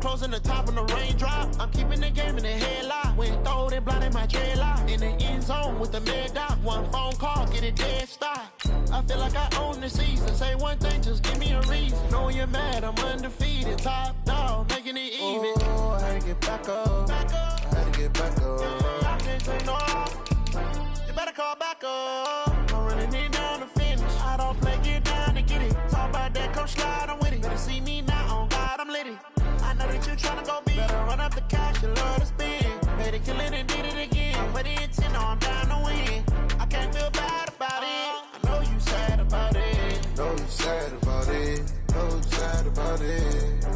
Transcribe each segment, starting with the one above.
closing the top on the raindrop. I'm keeping the game in the headlock. When throw it blind in my dreadlock. In the end zone with the mid dot. One phone call, get it dead stop. I feel like I own the season. Say one thing, just give me a reason. Knowing you're mad, I'm undefeated. Top dog, making it even. Oh, I had to get back up. I had to get back up. I can't take no off. You better call back up. I'm running it down to finish. I don't play, get down to get it. Talk about that, come slide, I'm with it. Better see me now, on God, I'm lit it. I know that you tryna go big. Better run up the cash, you love to spend. Made it, kill it, and did it again. But the intent, no, I'm down to win. I can't feel bad about it. I know you sad about it. Know you sad about it. Know you sad about it.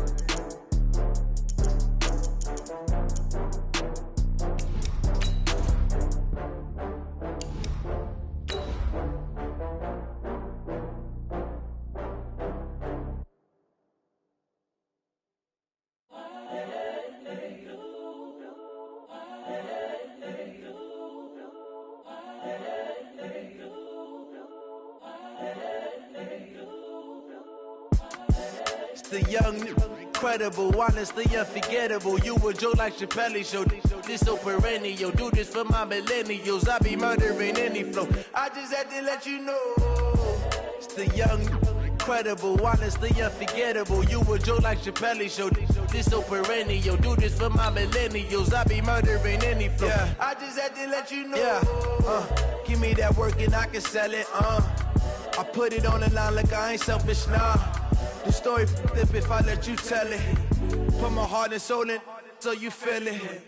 The young, incredible, honestly unforgettable. You a joke like Jdpickle show. This so perennial. Do this for my millennials. I be murdering any flow. I just had to let you know. It's the young, incredible, honestly unforgettable. You a joke like Jdpickle show. This so perennial. Do this for my millennials. I be murdering any flow. Yeah. I just had to let you know. Yeah. Give me that work and I can sell it. I put it on the line like I ain't selfish, nah. The story flip if I let you tell it. Put my heart and soul in so you feel it.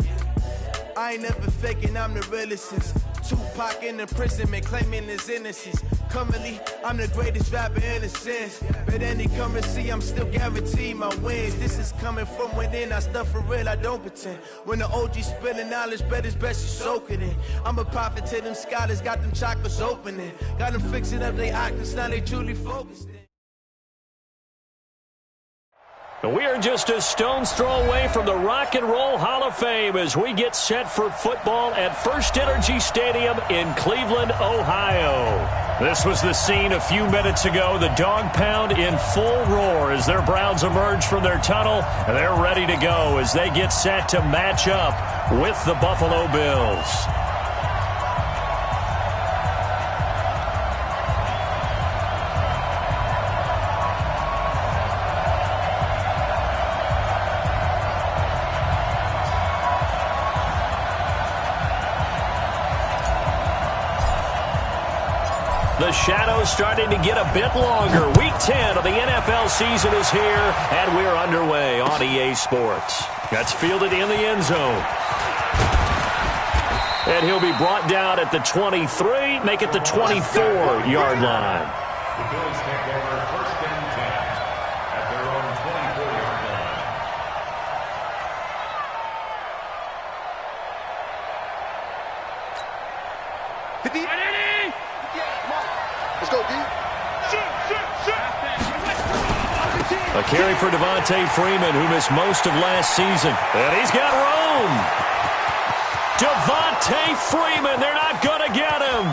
I ain't never faking, I'm the realest since Tupac in imprisonment, claiming his innocence. Currently, I'm the greatest rapper in a sense. But any currency, I'm still guaranteed my wins. This is coming from within, I stuff for real, I don't pretend. When the OG spilling knowledge, bet it's best you soak it in. I'm a prophet to them scholars, got them chakras opening. Got them fixing up they octaves, now they truly focused. We are just a stone's throw away from the Rock and Roll Hall of Fame as we get set for football at First Energy Stadium in Cleveland, Ohio. This was the scene a few minutes ago. The dog pound in full roar as their Browns emerge from their tunnel. And they're ready to go as they get set to match up with the Buffalo Bills. The shadow's starting to get a bit longer. Week 10 of the NFL season is here, and we're underway on EA Sports. That's fielded in the end zone. And he'll be brought down at the 23, make it the 24-yard line. The Bills take over first and 10 at their own 24-yard line. Let's go, D. A carry for Devontae Freeman, who missed most of last season. And he's got room. Devontae Freeman, they're not going to get him.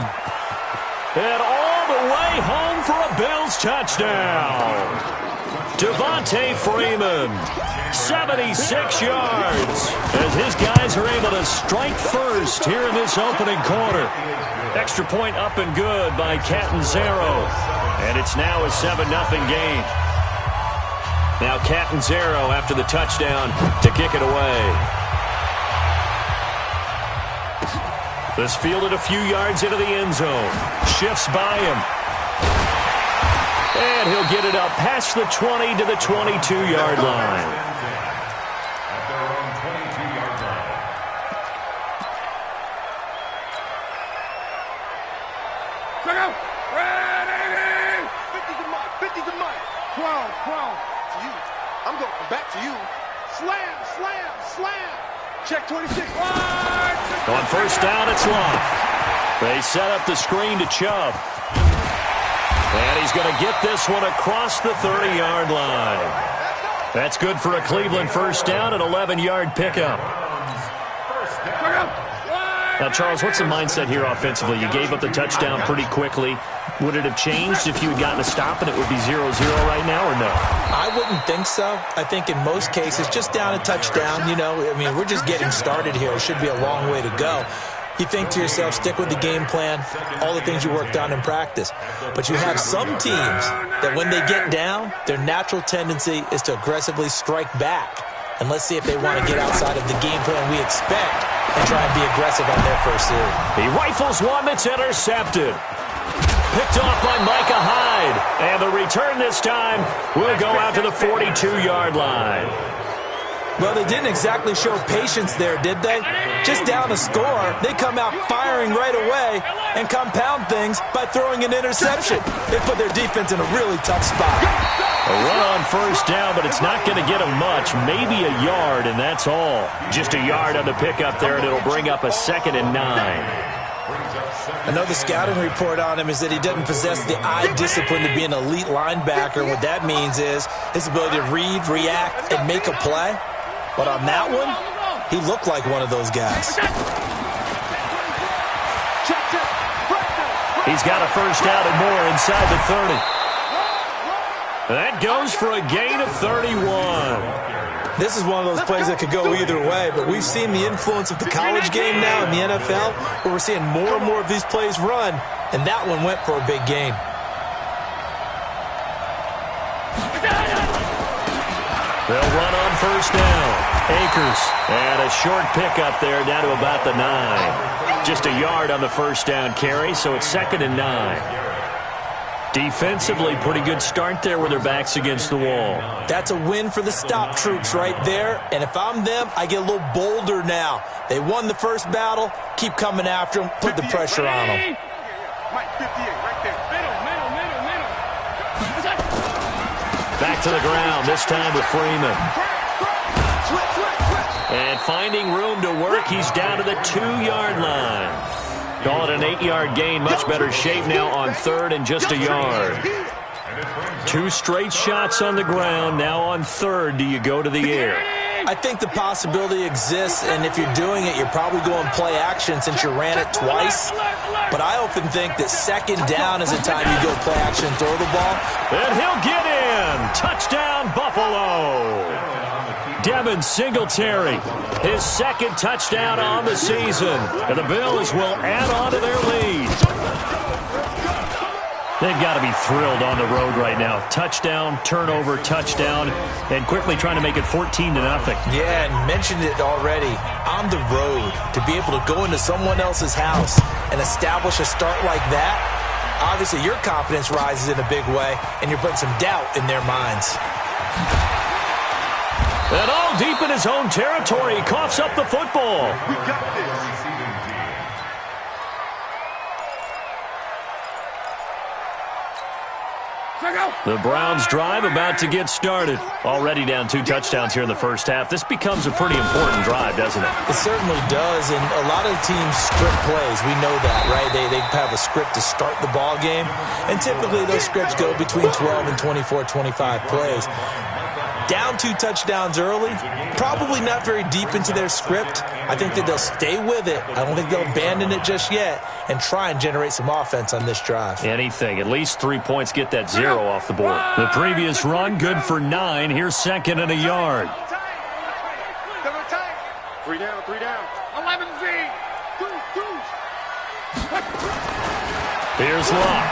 And all the way home for a Bills touchdown. Devontae Freeman, 76 yards, as his guys are able to strike first here in this opening quarter. Extra point up and good by Catanzaro. And it's now a 7-0 game. Now Catanzaro after the touchdown to kick it away. This fielded a few yards into the end zone. Shifts by him. And he'll get it up past the 20 to the 22-yard line. Back to you. Slam, slam, slam. Check 26. On first down, it's Love. They set up the screen to Chubb. And he's going to get this one across the 30-yard line. That's good for a Cleveland first down, an 11-yard pickup. Now, Charles, what's the mindset here offensively? You gave up the touchdown pretty quickly. Would it have changed if you had gotten a stop and it would be 0-0 right now, or no? I wouldn't think so. I think in most cases, just down a touchdown, we're just getting started here. It should be a long way to go. You think to yourself, stick with the game plan, all the things you worked on in practice. But you have some teams that when they get down, their natural tendency is to aggressively strike back. And let's see if they want to get outside of the game plan we expect and try and be aggressive on their first series. He rifles one that's intercepted. Picked off by Micah Hyde. And the return this time will go out to the 42-yard line. Well, they didn't exactly show patience there, did they? Just down a score, they come out firing right away and compound things by throwing an interception. They put their defense in a really tough spot. A run on first down, but it's not going to get them much. Maybe a yard, and that's all. Just a yard on the pickup there, and it'll bring up a 2nd and 9. I know the scouting report on him is that he doesn't possess the eye discipline to be an elite linebacker. What that means is his ability to read, react, and make a play. But on that one, he looked like one of those guys. He's got a first down and more inside the 30. That goes for a gain of 31. This is one of those plays that could go either way, but we've seen the influence of the college game now in the NFL, where we're seeing more and more of these plays run, and that one went for a big gain. They'll run on first down. Akers, and a short pickup there down to about the 9. Just a yard on the first down carry, so it's 2nd and 9. Defensively, pretty good start there with their backs against the wall. That's a win for the stop troops right there, and if I'm them, I get a little bolder now. They won the first battle, keep coming after them, put the pressure on them. Mike 58, right there. Middle. Back to the ground, this time with Freeman. And finding room to work, he's down to the 2-yard line. Call it an 8-yard gain, much better shape now on 3rd and just a yard. 2 straight shots on the ground, now on 3rd, do you go to the air? I think the possibility exists, and if you're doing it, you're probably going play action since you ran it twice. But I often think that 2nd down is the time you go play action and throw the ball. And he'll get in. Touchdown, Buffalo. Devin Singletary, his 2nd touchdown on the season. And the Bills will add on to their lead. They've got to be thrilled on the road right now. Touchdown, turnover, touchdown, and quickly trying to make it 14-0. Yeah, and mentioned it already. On the road, to be able to go into someone else's house and establish a start like that, obviously your confidence rises in a big way, and you're putting some doubt in their minds. And all deep in his own territory, he coughs up the football. We got this. The Browns drive about to get started. Already down 2 touchdowns here in the first half. This becomes a pretty important drive, doesn't it? It certainly does, and a lot of teams script plays. We know that, right? They have a script to start the ball game, and typically those scripts go between 12 and 24, 25 plays. Down 2 touchdowns early, probably not very deep into their script. I think that they'll stay with it. I don't think they'll abandon it just yet and try and generate some offense on this drive. Anything. At least 3 points, get that 0 off the board. The previous run, good for 9. Here's 2nd and a yard. 3 down. 11 Z. Here's Luck.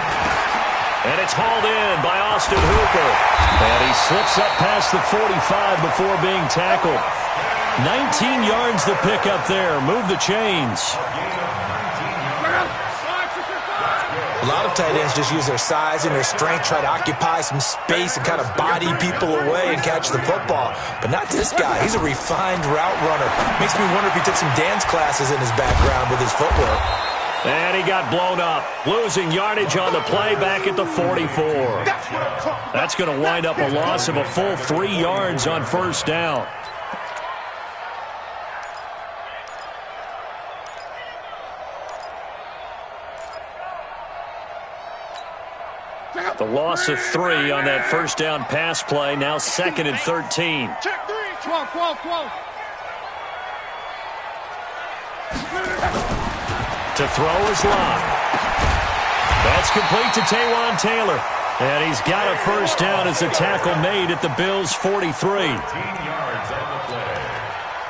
And it's hauled in by Austin Hooper. And he slips up past the 45 before being tackled. 19 yards to pick up there. Move the chains. A lot of tight ends just use their size and their strength, try to occupy some space and kind of body people away and catch the football. But not this guy. He's a refined route runner. Makes me wonder if he took some dance classes in his background with his footwork. And he got blown up, losing yardage on the play back at the 44. That's going to wind up a loss of a full 3 yards on first down. The loss of 3 on that first down pass play, now 2nd and 13. Check 3. 12. To throw is Locke. That's complete to Taywan Taylor. And he's got a first down as a tackle made at the Bills' 43.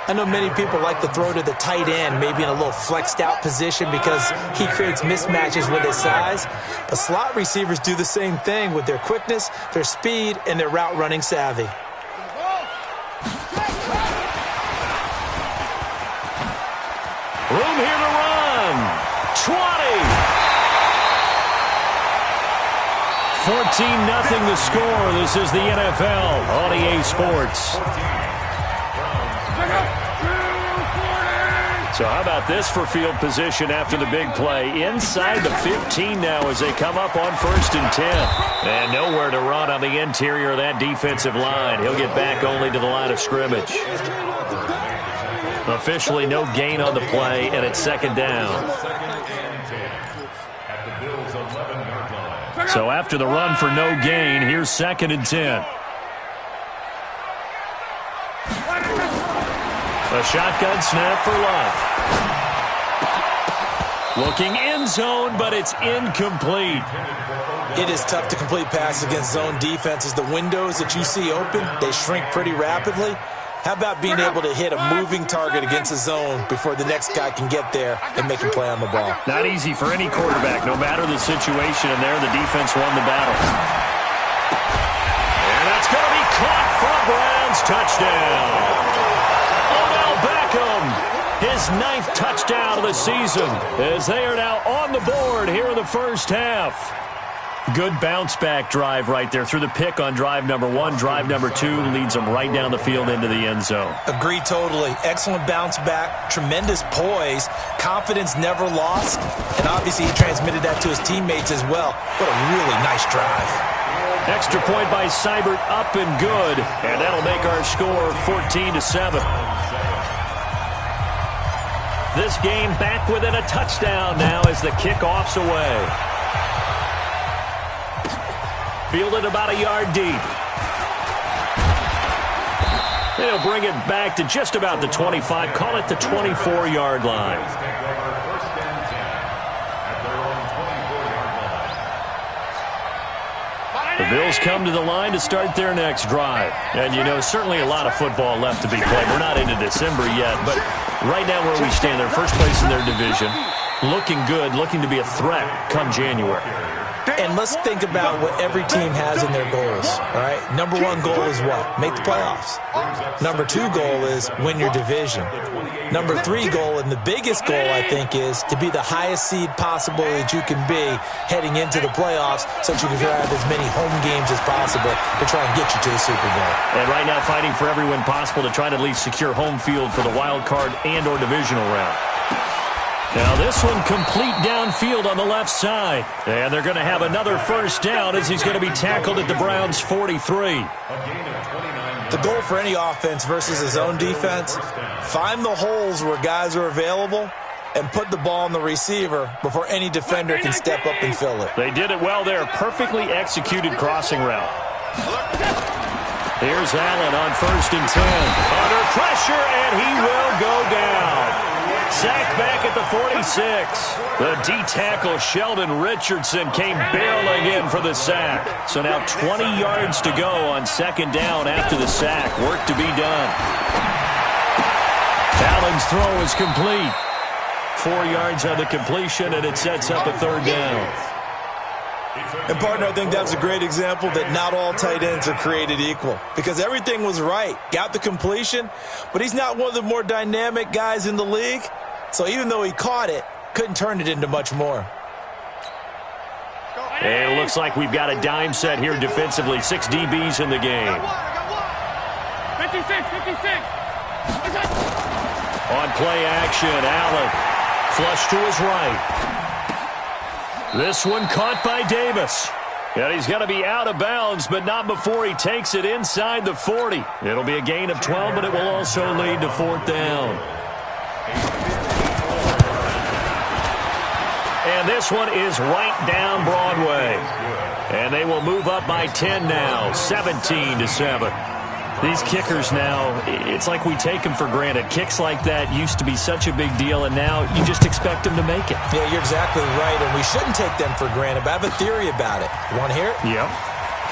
I know many people like to throw to the tight end, maybe in a little flexed out position because he creates mismatches with his size. But slot receivers do the same thing with their quickness, their speed, and their route running savvy. Room here to run. 20. 14-0 the score. This is the NFL on EA Sports. So how about this for field position after the big play? Inside the 15 now as they come up on 1st and 10. And nowhere to run on the interior of that defensive line. He'll get back only to the line of scrimmage. Officially no gain on the play, and it's 2nd down. So after the run for no gain, here's 2nd and 10. A shotgun snap for Love. Looking end zone, but it's incomplete. It is tough to complete passes against zone defenses. The windows that you see open, they shrink pretty rapidly. How about being able to hit a moving target against a zone before the next guy can get there and make a play on the ball? Not easy for any quarterback, no matter the situation, and there the defense won the battle. And that's going to be caught for a Browns touchdown. His 9th touchdown of the season as they are now on the board here in the first half. Good bounce-back drive right there through the pick on drive number 1. Drive number 2 leads them right down the field into the end zone. Agree totally. Excellent bounce-back, tremendous poise, confidence never lost, and obviously he transmitted that to his teammates as well. What a really nice drive. Extra point by Seibert, up and good, and that'll make our score 14-7. This game back within a touchdown now as the kickoff's away. Fielded about a yard deep. They'll bring it back to just about the 25. Call it the 24-yard line. The Bills come to the line to start their next drive. And, you know, certainly a lot of football left to be played. We're not into December yet, but right now where we stand, they're first place in their division. Looking good, looking to be a threat come January. And let's think about what every team has in their goals, all right? Number 1 goal is what? Make the playoffs. Number 2 goal is win your division. Number 3 goal, and the biggest goal, I think, is to be the highest seed possible that you can be heading into the playoffs so that you can have as many home games as possible to try and get you to the Super Bowl. And right now fighting for every win possible to try to at least secure home field for the wild card and or divisional round. Now this one complete downfield on the left side. And they're going to have another first down as he's going to be tackled at the Browns' 43. The goal for any offense versus his own defense, find the holes where guys are available and put the ball on the receiver before any defender can step up and fill it. They did it well there. Perfectly executed crossing route. Here's Allen on 1st and 10. Under pressure, and he will go down. Sacked back at the 46. The D-tackle Sheldon Richardson came barreling in for the sack. So now 20 yards to go on 2nd down after the sack. Work to be done. Allen's throw is complete. 4 yards on the completion, and it sets up a 3rd down. And, partner, I think that's a great example that not all tight ends are created equal because everything was right. Got the completion, but he's not one of the more dynamic guys in the league. So even though he caught it, couldn't turn it into much more. And it looks like we've got a dime set here defensively. 6 DBs in the game. 56. On play action, Allen. Flush to his right. This one caught by Davis. And he's going to be out of bounds, but not before he takes it inside the 40. It'll be a gain of 12, but it will also lead to 4th down. And this one is right down Broadway. And they will move up by 10 now, 17-7. These kickers now, it's like we take them for granted. Kicks like that used to be such a big deal, and now you just expect them to make it. Yeah, you're exactly right, and we shouldn't take them for granted, but I have a theory about it. You want to hear it? Yep.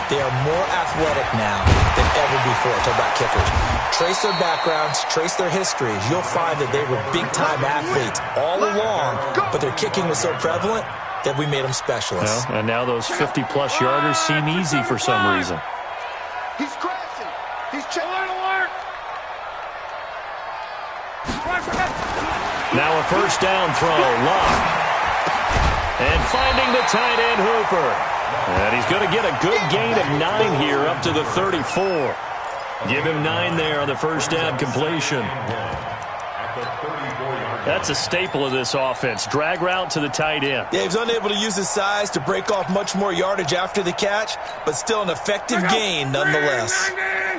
They are more athletic now than ever before. Talk about kickers. Trace their backgrounds, trace their histories. You'll find that they were big-time athletes all along, but their kicking was so prevalent that we made them specialists. Well, and now those 50-plus yarders seem easy for some reason. He's crashing. He's checking. Alert! Now a first down throw, Locke. And finding the tight end Hooper. And he's going to get a good gain of 9 here up to the 34. Give him 9 there on the first down completion. That's a staple of this offense. Drag route to the tight end. Yeah, he was unable to use his size to break off much more yardage after the catch, but still an effective gain nonetheless.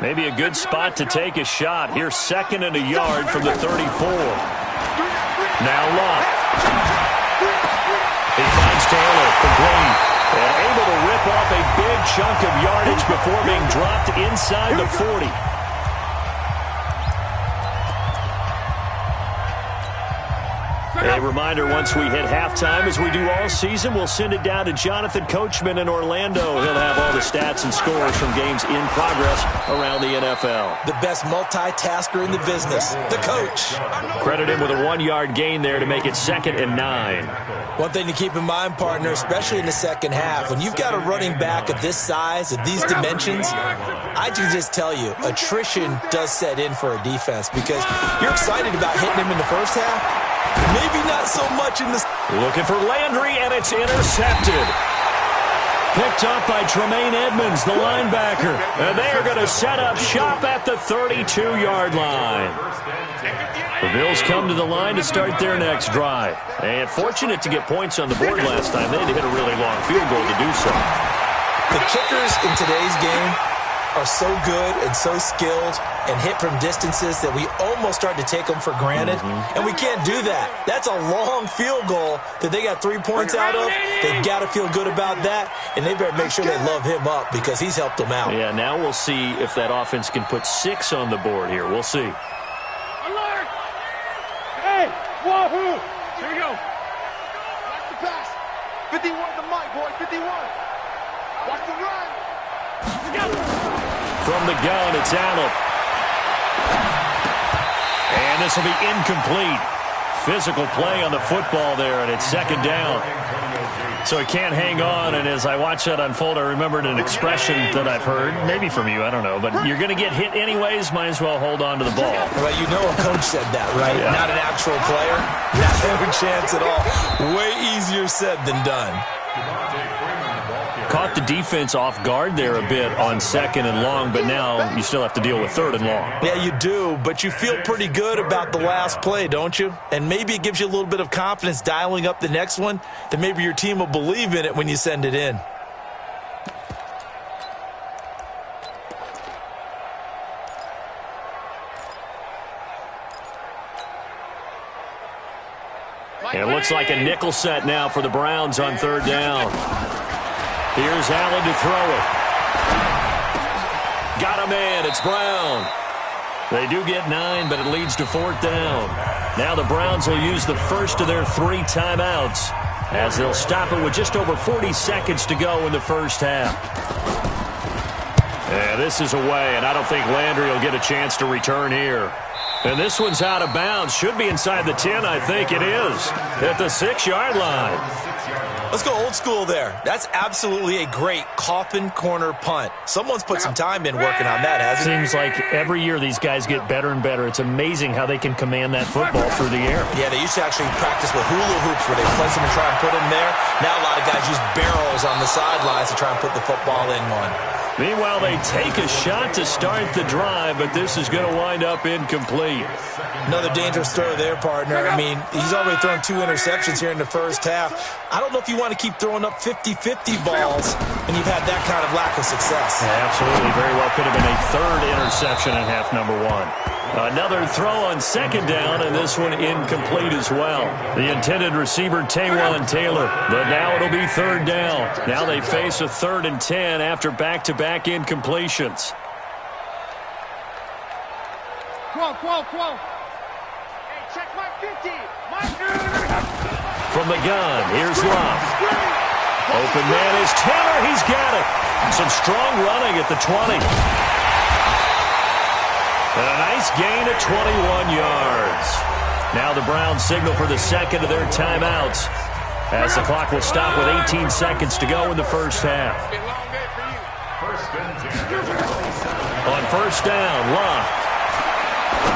Maybe a good spot to take a shot. Here's 2nd and a yard from the 34. Now Locke. He finds Taylor for Green. And able to rip off a big chunk of yardage before being dropped inside the 40. A reminder, once we hit halftime, as we do all season, we'll send it down to Jonathan Coachman in Orlando. He'll have all the stats and scores from games in progress around the NFL. The best multitasker in the business, the coach. Credit him with a 1-yard gain there to make it 2nd and 9. One thing to keep in mind, partner, especially in the second half, when you've got a running back of this size, of these dimensions, I can just tell you, attrition does set in for a defense because you're excited about hitting him in the first half. Maybe not so much in the... Looking for Landry, and it's intercepted. Picked up by Tremaine Edmonds, the linebacker. And they are going to set up shop at the 32-yard line. The Bills come to the line to start their next drive. And fortunate to get points on the board last time. They had to hit a really long field goal to do so. The kickers in today's game are so good and so skilled and hit from distances that we almost start to take them for granted. And we can't do that. That's a long field goal that they got 3 points out of. They've got to feel good about that, and they better make sure they love him up because he's helped them out. Yeah, now we'll see if that offense can put 6 on the board here. We'll see. Alert! Hey, wahoo! Here we go. Watch the pass. 51 the mic, boy. 51. Watch the run. From the gun, it's Allen. And this will be incomplete. Physical play on the football there, and it's 2nd down. So he can't hang on, and as I watch that unfold, I remembered an expression that I've heard, maybe from you, I don't know, but you're going to get hit anyways, might as well hold on to the ball. Well, you know a coach said that, right? Yeah. Not an actual player. Not no chance at all. Way easier said than done. Caught the defense off guard there a bit on 2nd and long, but now you still have to deal with 3rd and long. Yeah, you do, but you feel pretty good about the last play, don't you? And maybe it gives you a little bit of confidence dialing up the next one, that maybe your team will believe in it when you send it in. And it looks like a nickel set now for the Browns on 3rd down. Here's Allen to throw it. Got a man. It's Brown. They do get 9, but it leads to 4th down. Now the Browns will use the first of their 3 timeouts as they'll stop it with just over 40 seconds to go in the first half. And this is away, and I don't think Landry will get a chance to return here. And this one's out of bounds. Should be inside the 10, I think it is. At the 6-yard line. Let's go old school there. That's absolutely a great coffin corner punt. Someone's put some time in working on that, hasn't it? Seems like every year these guys get better and better. It's amazing how they can command that football through the air. Yeah, they used to actually practice with hula hoops where they place them and try and put them there. Now a lot of guys use barrels on the sidelines to try and put the football in one. Meanwhile, they take a shot to start the drive, but this is going to wind up incomplete. Another dangerous throw there, partner. I mean, he's already thrown 2 interceptions here in the first half. I don't know if you want to keep throwing up 50-50 balls when you've had that kind of lack of success. Yeah, absolutely. Very well could have been a 3rd interception in half number 1. Another throw on 2nd down, and this one incomplete as well. The intended receiver, Taywan Taylor, but now it'll be 3rd down. Now they face a 3rd and 10 after back-to-back incompletions. Hey, check my 50. From the gun, here's Love. Open man is Taylor. He's got it. Some strong running at the 20. And a nice gain of 21 yards. Now the Browns signal for the second of their timeouts, as the clock will stop with 18 seconds to go in the first half. On first down, Luck.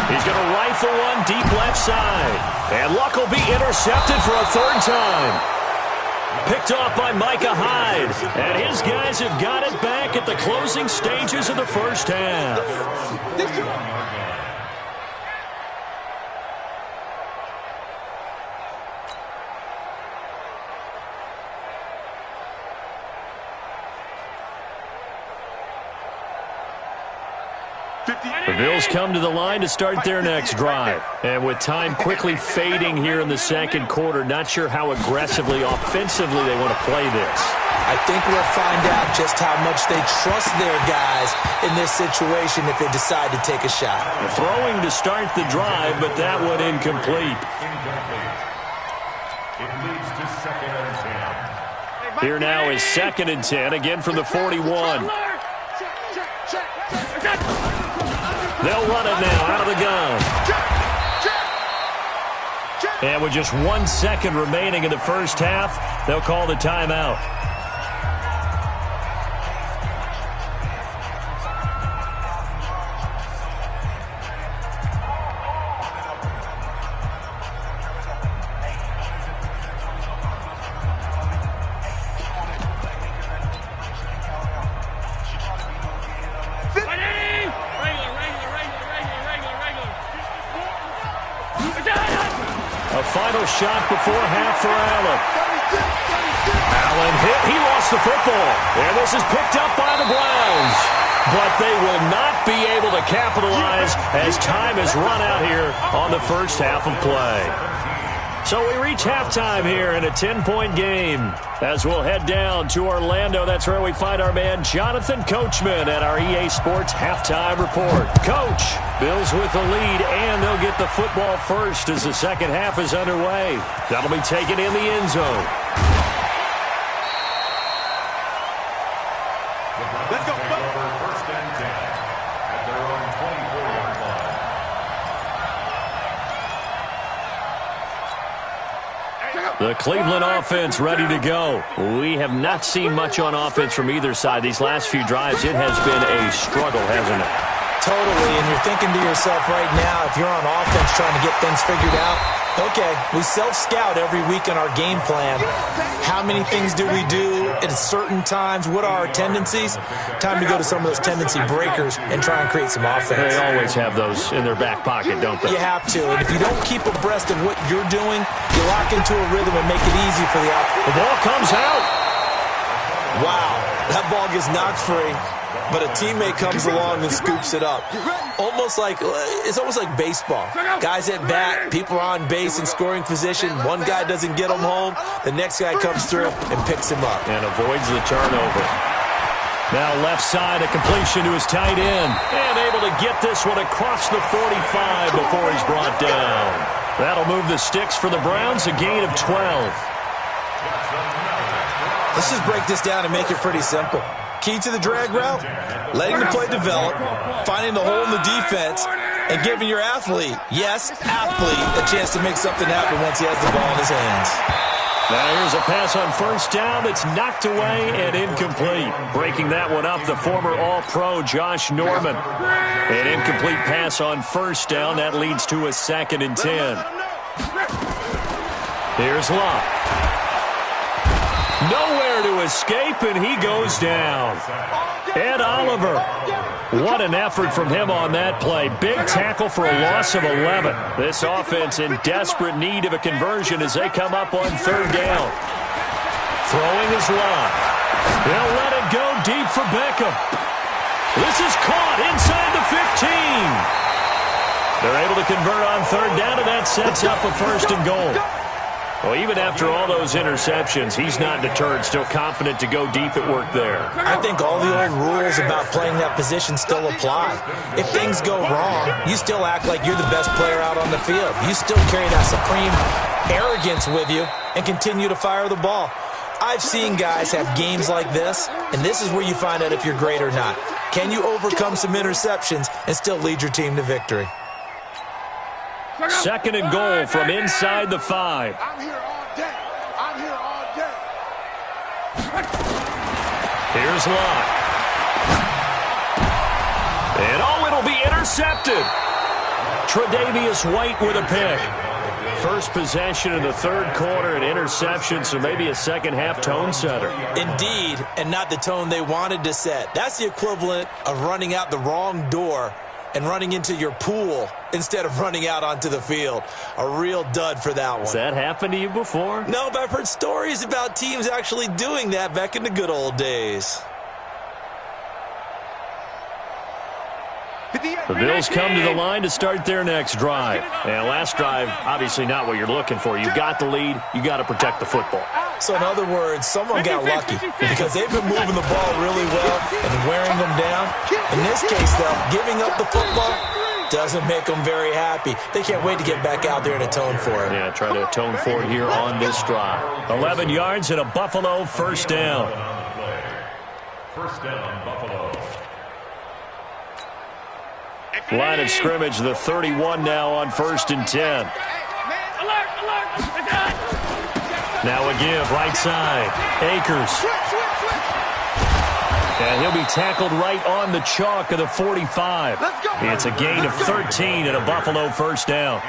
He's going to rifle one deep left side. And Luck will be intercepted for a third time. Picked off by Micah Hyde. And his guys have got it back at the closing stages of the first half. The Bills come to the line to start their next drive. And with time quickly fading here in the second quarter, not sure how aggressively, offensively they want to play this. I think we'll find out just how much they trust their guys in this situation if they decide to take a shot. Throwing to start the drive, but that one incomplete. It leads to 2nd and 10. Here now is 2nd and 10, again from the 41. They'll run it now out of the gun. And with just 1 second remaining in the first half, they'll call the timeout. Final shot before half for Allen. Allen hit. He lost the football. And this is picked up by the Browns. But they will not be able to capitalize as time has run out here on the first half of play. So we reach halftime here in a 10-point game. As we'll head down to Orlando, that's where we find our man Jonathan Coachman at our EA Sports Halftime Report. Coach, Bills with the lead, and they'll get the football first as the second half is underway. That'll be taken in the end zone. Let's go. First and 10 at their own 24-yard line. The Cleveland offense ready to go. We have not seen much on offense from either side. These last few drives, it has been a struggle, hasn't it? Totally, and you're thinking to yourself right now, if you're on offense trying to get things figured out, okay, we self-scout every week in our game plan. How many things do we do at certain times? What are our tendencies? Time to go to some of those tendency breakers and try and create some offense. They always have those in their back pocket, don't they? You have to, and if you don't keep abreast of what you're doing, you lock into a rhythm and make it easy for the opponent. The ball comes out. Wow, that ball gets knocked free. But a teammate comes along and scoops it up. It's almost like baseball. Guys at bat, people are on base in scoring position. One guy doesn't get him home. The next guy comes through and picks him up. And avoids the turnover. Now left side, a completion to his tight end. And able to get this one across the 45 before he's brought down. That'll move the sticks for the Browns, a gain of 12. Let's just break this down and make it pretty simple. Key to the drag route, letting the play develop, finding the hole in the defense, and giving your athlete a chance to make something happen once he has the ball in his hands. Now here's a pass on first down that's knocked away and incomplete. Breaking that one up, the former All-Pro Josh Norman. An incomplete pass on first down. That leads to a 2nd and 10. Here's Locke. Nowhere to escape, and he goes down. Ed Oliver. What an effort from him on that play. Big tackle for a loss of 11. This offense in desperate need of a conversion as they come up on third down. Throwing is Locke. They'll let it go deep for Beckham. This is caught inside the 15. They're able to convert on third down, and that sets up a 1st and goal. Well, even after all those interceptions, he's not deterred, still confident to go deep at work there. I think all the old rules about playing that position still apply. If things go wrong, you still act like you're the best player out on the field. You still carry that supreme arrogance with you and continue to fire the ball. I've seen guys have games like this, and this is where you find out if you're great or not. Can you overcome some interceptions and still lead your team to victory? Second and goal from inside the 5. I'm here all day. I'm here all day. Here's Locke. And it'll be intercepted. Tre'Davious White with a pick. First possession in the third quarter, an interception, so maybe a second-half tone setter. Indeed, and not the tone they wanted to set. That's the equivalent of running out the wrong door and running into your pool instead of running out onto the field. A real dud for that one. Has that happened to you before? No, but I've heard stories about teams actually doing that back in the good old days. The Bills come to the line to start their next drive. And last drive, obviously not what you're looking for. You've got the lead. You got to protect the football. So in other words, someone got lucky because they've been moving the ball really well and wearing them down. In this case, though, giving up the football doesn't make them very happy. They can't wait to get back out there and atone for it. Yeah, try to atone for it here on this drive. 11 yards and a Buffalo first down. First down, Buffalo. Line of scrimmage, the 31 now on 1st and 10. Now a give, right side. Akers. And he'll be tackled right on the chalk of the 45. It's a gain of 13 and a Buffalo first down.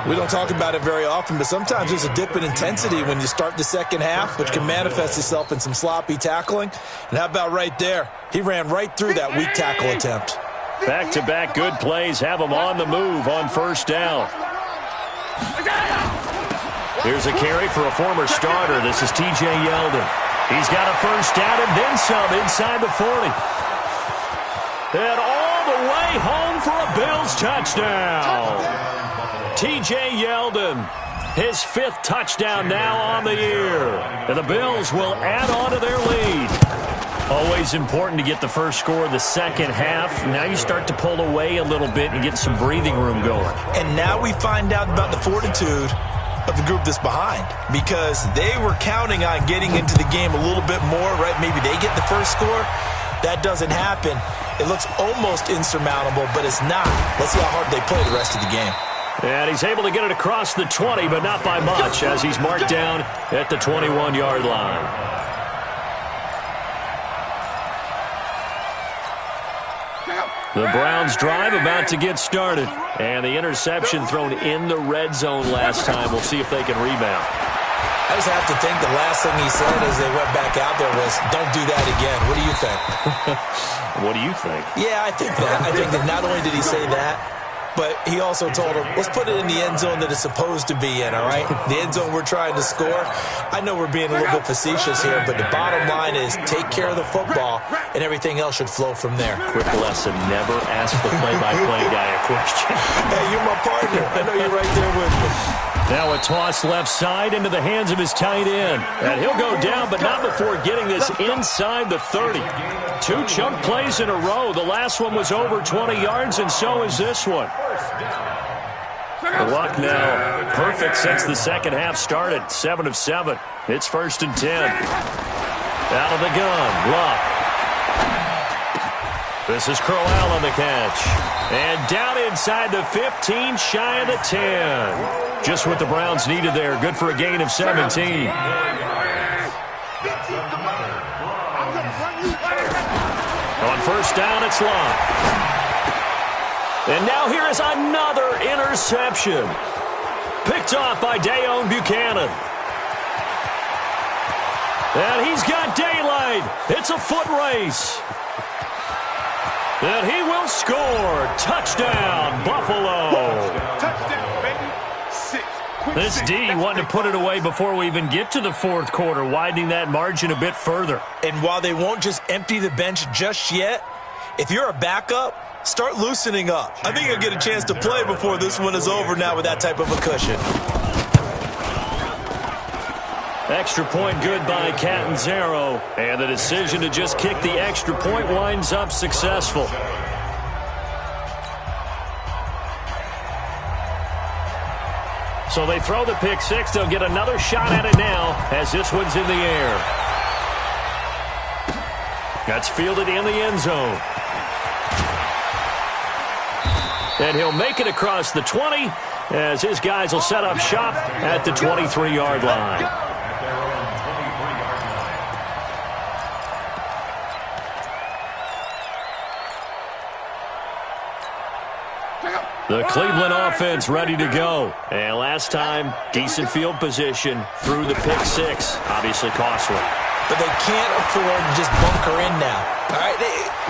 We don't talk about it very often, but sometimes there's a dip in intensity when you start the second half, which can manifest itself in some sloppy tackling. And how about right there? He ran right through that weak tackle attempt. Back-to-back good plays have him on the move on first down. Here's a carry for a former starter. This is T.J. Yeldon. He's got a first down and then some inside the 40. And all the way home for a Bills touchdown. T.J. Yeldon, his 5th touchdown now on the year. And the Bills will add on to their lead. Always important to get the first score of the second half. Now you start to pull away a little bit and get some breathing room going. And now we find out about the fortitude of the group that's behind, because they were counting on getting into the game a little bit more, right? Maybe they get the first score. That doesn't happen. It looks almost insurmountable, but it's not. Let's see how hard they play the rest of the game. And he's able to get it across the 20, but not by much, as he's marked down at the 21-yard line. The Browns drive about to get started. And the interception thrown in the red zone last time. We'll see if they can rebound. I just have to think the last thing he said as they went back out there was, don't do that again. What do you think? What do you think? Yeah, I think that. I think that not only did he say that, but he also told him, let's put it in the end zone that it's supposed to be in, all right? The end zone we're trying to score. I know we're being a little bit facetious here, but the bottom line is take care of the football, and everything else should flow from there. Quick lesson, never ask the play-by-play guy a question. Hey, you're my partner. I know you're right there with me. Now a toss left side into the hands of his tight end. And he'll go down, but not before getting this inside the 30. 2 chunk plays in a row. The last one was over 20 yards, and so is this one. Luck now perfect since the second half started. 7 of 7. It's 1st and 10. Out of the gun, Luck. This is Crowell on the catch. And down inside the 15, shy of the 10. Just what the Browns needed there. Good for a gain of 17. On first down, it's Luck. And now here is another interception. Picked off by Dayon Buchanan. And he's got daylight. It's a foot race. And he will score. Touchdown, Buffalo. Touchdown, baby. 6. This D wanting to put it away before we even get to the fourth quarter, widening that margin a bit further. And while they won't just empty the bench just yet, if you're a backup, start loosening up. I think you'll get a chance to play before this one is over now with that type of a cushion. Extra point good by Catanzaro. And the decision to just kick the extra point winds up successful. So they throw the pick six. They'll get another shot at it now as this one's in the air. That's fielded in the end zone. And he'll make it across the 20 as his guys will set up shop at the 23-yard line. The Cleveland offense ready to go. And last time, decent field position through the pick six. Obviously costly. But they can't afford to just bunker in now. All right,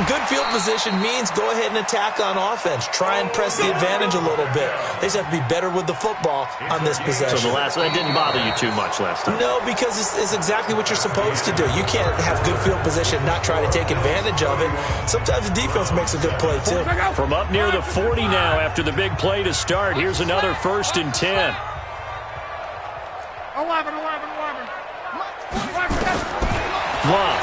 good field position means go ahead and attack on offense. Try and press the advantage a little bit. They just have to be better with the football on this possession. So that didn't bother you too much last time? No, because it's exactly what you're supposed to do. You can't have good field position and not try to take advantage of it. Sometimes the defense makes a good play, too. From up near the 40 now after the big play to start, here's another 1st and 10. 11. Long.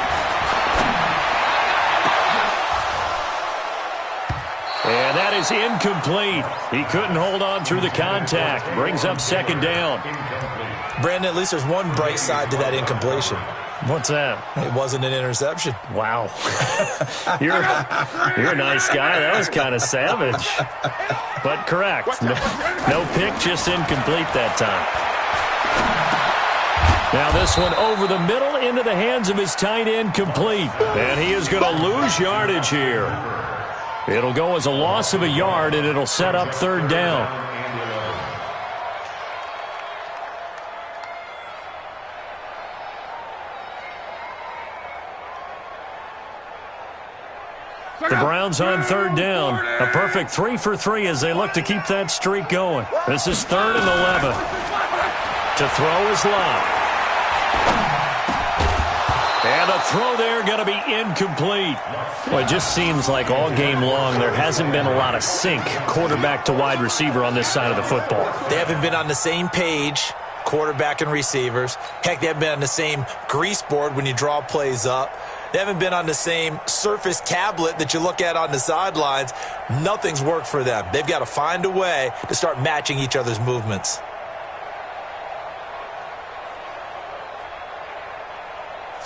And that is incomplete. He couldn't hold on through the contact. Brings up 2nd down. Brandon, at least there's one bright side to that incompletion. What's that? It wasn't an interception. Wow. You're a nice guy. That was kind of savage. But correct. No pick, just incomplete that time. Now this one over the middle into the hands of his tight end, complete. And he is going to lose yardage here. It'll go as a loss of a yard, and it'll set up 3rd down. The Browns on 3rd down. A perfect 3 for 3 as they look to keep that streak going. This is 3rd and 11. To throw is Lott. And a throw there going to be incomplete. Well, it just seems like all game long there hasn't been a lot of sync quarterback to wide receiver on this side of the football. They haven't been on the same page, quarterback and receivers. Heck, they haven't been on the same grease board when you draw plays up. They haven't been on the same Surface tablet that you look at on the sidelines. Nothing's worked for them. They've got to find a way to start matching each other's movements.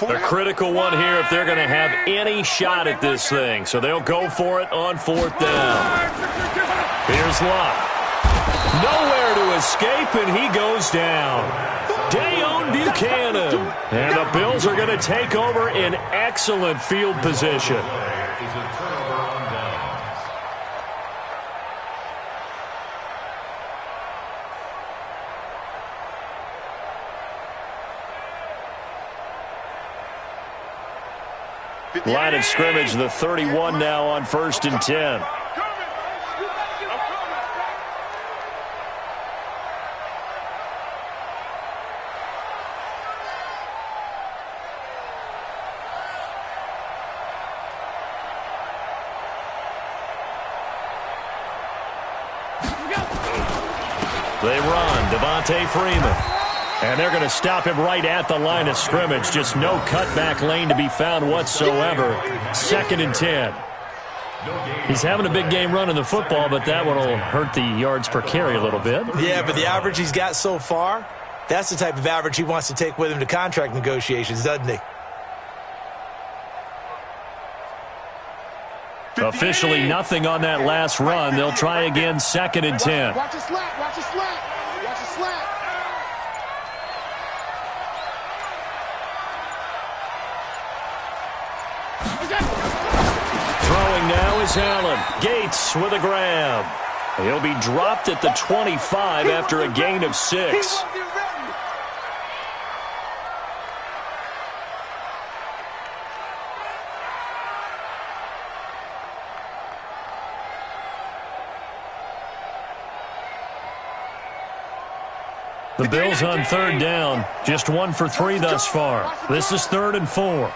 A critical one here if they're going to have any shot at this thing. So they'll go for it on 4th down. Here's Lott. Nowhere to escape, and he goes down. Dayon Buchanan. And the Bills are going to take over in excellent field position. Line of scrimmage, the 31 now on 1st and 10. They run, Devontae Freeman. And they're going to stop him right at the line of scrimmage. Just no cutback lane to be found whatsoever. 2nd and 10. He's having a big game running the football, but that one will hurt the yards per carry a little bit. Yeah, but the average he's got so far, that's the type of average he wants to take with him to contract negotiations, doesn't he? Officially nothing on that last run. They'll try again, 2nd and 10. Watch a slant, watch a slant, watch a slant. Throwing now is Allen. Gates with a grab. He'll be dropped at the 25 after a gain of 6. The Bills on 3rd down. Just 1 for 3 thus far. This is 3rd and 4.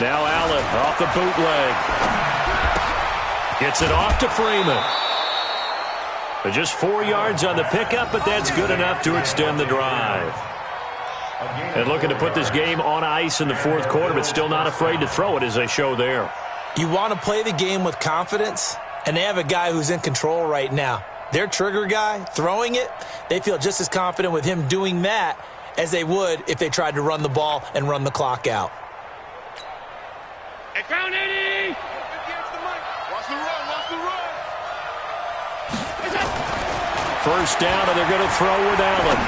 Now Allen off the bootleg. Gets it off to Freeman. Just 4 yards on the pickup, but that's good enough to extend the drive. And looking to put this game on ice in the fourth quarter, but still not afraid to throw it as they show there. You want to play the game with confidence, and they have a guy who's in control right now. Their trigger guy, throwing it, they feel just as confident with him doing that as they would if they tried to run the ball and run the clock out. Hey, found Eddie! Watch the run, watch the run! First down, and they're going to throw with Allen.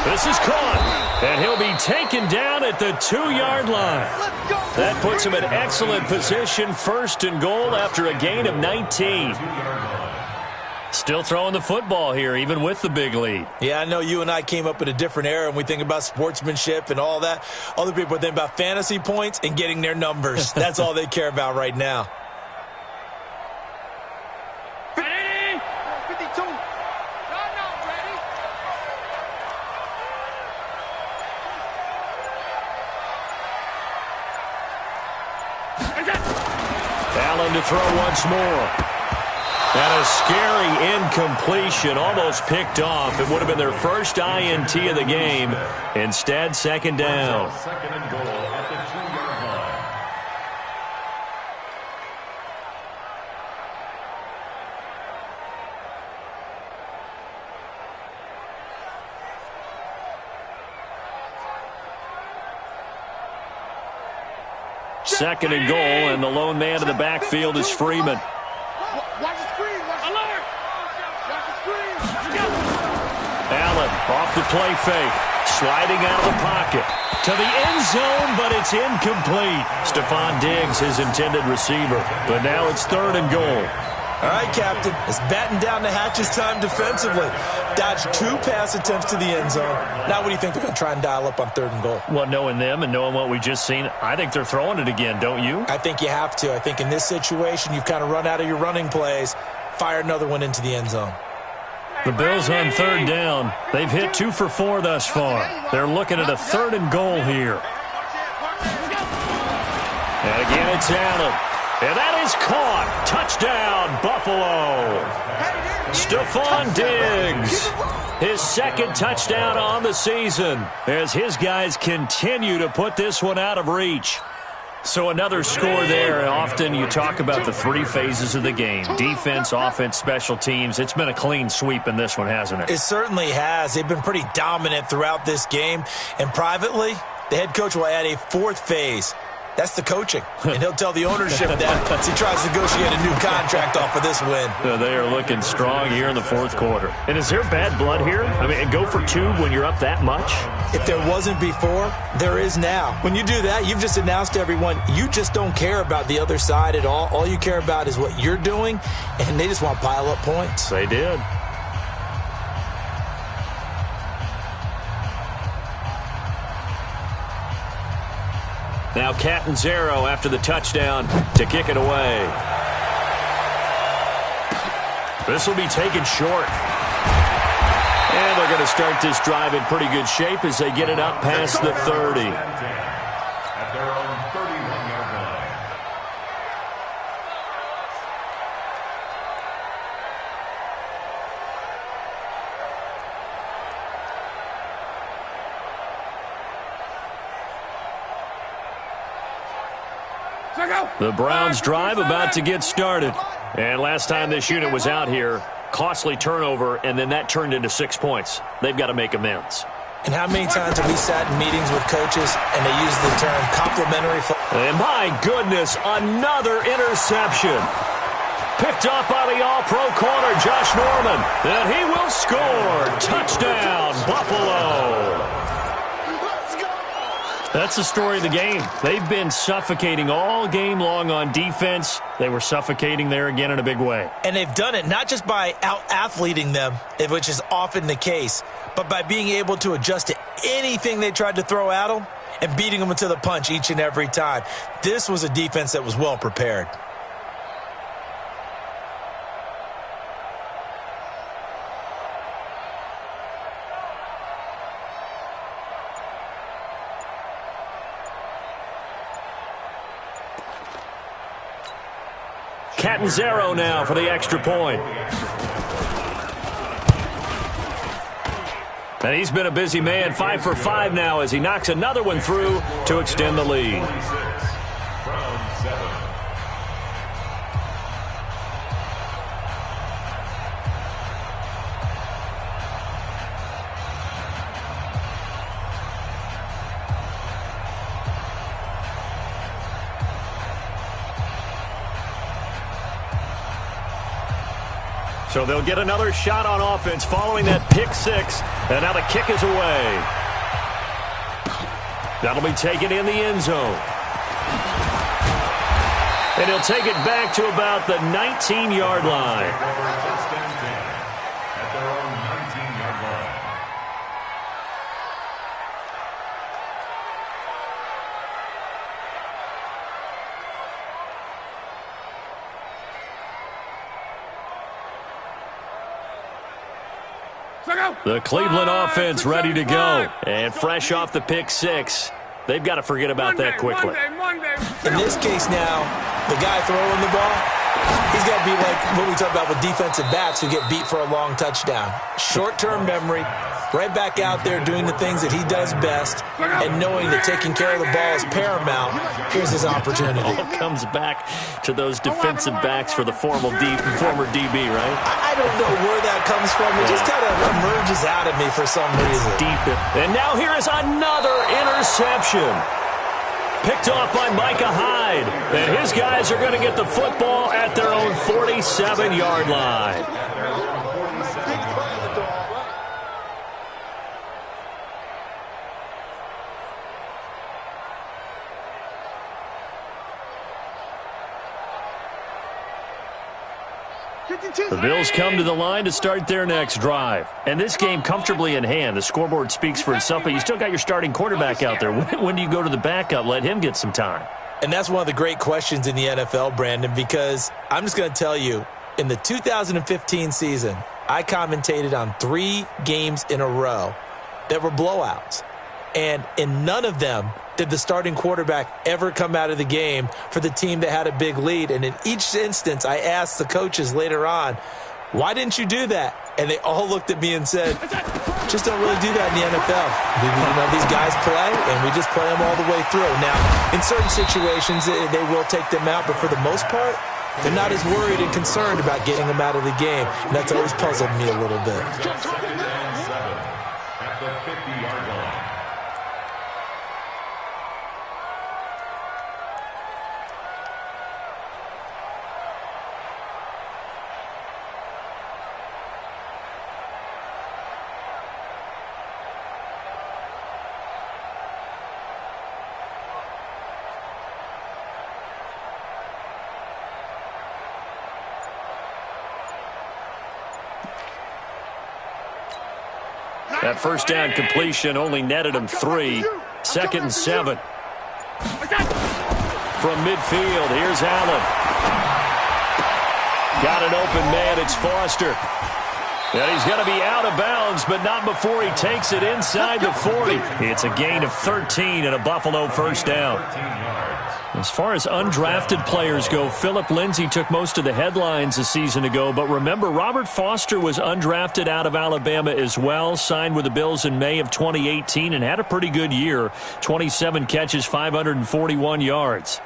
This is caught, and he'll be taken down at the 2-yard line. That puts him in excellent position, first and goal after a gain of 19. Still throwing the football here, even with the big lead. Yeah, I know you and I came up in a different era, and we think about sportsmanship and all that. Other people think about fantasy points and getting their numbers. That's all they care about right now. 52. Allen to throw once more. And a scary incompletion, almost picked off. It would have been their first INT of the game. Instead, second down. Second and goal at the 2-yard line. Second and goal, and the lone man in the backfield is Freeman. Watch the screen. Alert! Watch the screen. Allen off the play fake, sliding out of the pocket to the end zone, but it's incomplete. Stephon Diggs, his intended receiver, but now it's third and goal. All right, Captain, it's batten down the hatches time defensively. Dodged 2 pass attempts to the end zone. Now what do you think they're going to try and dial up on third and goal? Well, knowing them and knowing what we just seen, I think they're throwing it again, don't you? I think you have to. I think in this situation, you've kind of run out of your running plays. Fire another one into the end zone. The Bills on third down. They've hit 2 for 4 thus far. They're looking at a third and goal here. And again, it's Allen. And that is caught. Touchdown, Buffalo. Stephon Diggs, his second touchdown on the season as his guys continue to put this one out of reach. So another score there. Often you talk about the 3 phases of the game: defense, offense, special teams. It's been a clean sweep in this one, hasn't it? It certainly has. They've been pretty dominant throughout this game. And privately, the head coach will add a 4th phase. That's the coaching. And he'll tell the ownership that as he tries to negotiate a new contract off of this win. They are looking strong here in the fourth quarter. And is there bad blood here? I mean, go for 2 when you're up that much? If there wasn't before, there is now. When you do that, you've just announced to everyone, you just don't care about the other side at all. All you care about is what you're doing, and they just want to pile up points. They did. Now Catanzaro after the touchdown to kick it away. This will be taken short. And they're going to start this drive in pretty good shape as they get it up past the 30. At their own 31-yard line. The Browns drive about to get started. And last time this unit was out here, costly turnover, and then that turned into 6 points. They've got to make amends. And how many times have we sat in meetings with coaches and they use the term complimentary? And my goodness, another interception. Picked up by the all-pro corner, Josh Norman. And he will score. Touchdown, Buffalo. That's the story of the game. They've been suffocating all game long on defense. They were suffocating there again in a big way. And they've done it not just by out-athleting them, which is often the case, but by being able to adjust to anything they tried to throw at them and beating them to the punch each and every time. This was a defense that was well prepared. Catanzaro now for the extra point. And he's been a busy man, 5 for 5 now as he knocks another one through to extend the lead. So they'll get another shot on offense following that pick six. And now the kick is away. That'll be taken in the end zone. And he'll take it back to about the 19-yard line. At their own 19-yard line. The Cleveland offense ready to go. And fresh off the pick six, they've got to forget about that quickly. In this case now, the guy throwing the ball, he's got to be like what we talk about with defensive backs who get beat for a long touchdown. Short-term memory, right back out there doing the things that he does best, and knowing that taking care of the ball is paramount. Here's his opportunity. All comes back to those defensive backs for the former DB, right? I don't know where that comes from. It just kind of emerges out of me for some reason. Deep. And now here is another interception. Picked off by Micah Hyde. And his guys are going to get the football at their own 47-yard line. The Bills come to the line to start their next drive. And this game comfortably in hand. The scoreboard speaks for itself, but you still got your starting quarterback out there. When do you go to the backup? Let him get some time. And that's one of the great questions in the NFL, Brandon, because I'm just going to tell you, in the 2015 season, I commentated on 3 games in a row that were blowouts. And in none of them did the starting quarterback ever come out of the game for the team that had a big lead. And in each instance, I asked the coaches later on, why didn't you do that? And they all looked at me and said, just don't really do that in the NFL. You know, these guys play, and we just play them all the way through. Now, in certain situations, they will take them out, but for the most part, they're not as worried and concerned about getting them out of the game. And that's always puzzled me a little bit. At the 50-yard line. That first down completion only netted him 3. 2nd and 7. From midfield, here's Allen. Got an open man, it's Foster. And he's going to be out of bounds, but not before he takes it inside the 40. It's a gain of 13 and a Buffalo first down. As far as undrafted players go, Philip Lindsay took most of the headlines a season ago. But remember, Robert Foster was undrafted out of Alabama as well, signed with the Bills in May of 2018 and had a pretty good year. 27 catches, 541 yards.